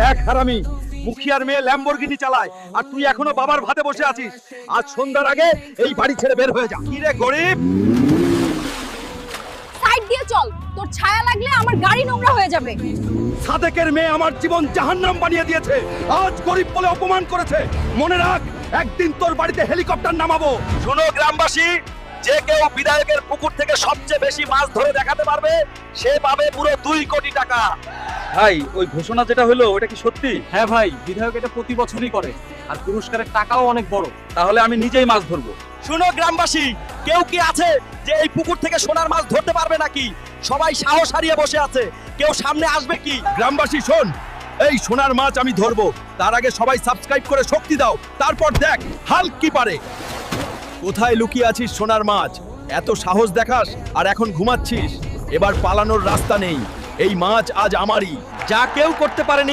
দেখ হারামি, মুখিয়ার মেয়ে ল্যাম্বরগিনি চালায় আর তুই এখনো বাবার ভাতে বসে আছিস। আজ সন্ধ্যার আগে এই বাড়ি ছেড়ে বের হয়ে যা। কি রে গরিব, সাইড দিয়ে চল, তোর ছায়া লাগলে আমার গাড়ি নোংরা হয়ে যাবে। সাদেকের মেয়ে আমার জীবন জাহান্নাম বানিয়ে দিয়েছে, আজ গরিব বলে অপমান করেছে। মনে রাখ, একদিন তোর বাড়িতে হেলিকপ্টার নামাবো। শোনো গ্রামবাসী, যে কেউ বিধায়কের পুকুর থেকে সবচেয়ে বেশি মাছ ধরে দেখাতে পারবে সে পাবে পুরো 2 কোটি টাকা। ভাই, ওই ঘোষণা যেটা হলো ওটা কি সত্যি? হ্যাঁ ভাই, বিধায়ক এটা প্রতি বছরই করে আর পুরস্কারের টাকাও অনেক বড়। তাহলে আমি নিজেই মাছ ধরবো। শোনো গ্রামবাসী, কেউ কি আছে যে এই পুকুর থেকে সোনার মাছ ধরতে পারবে নাকি? সবাই সাহস হারিয়ে বসে আছে, কেউ সামনে আসবে কি? গ্রামবাসী শোন, এই সোনার মাছ আমি ধরবো। তার আগে সবাই সাবস্ক্রাইব করে শক্তি দাও, তারপর দেখ হাল্ক কি পারে। কোথায় লুকিয়ে আছিস সোনার মাছ? এত সাহস দেখাস আর এখন ঘুমাচ্ছিস? এবার পালানোর রাস্তা নেই, এই মাছ আজ আমারই। যা কেউ করতে পারেনি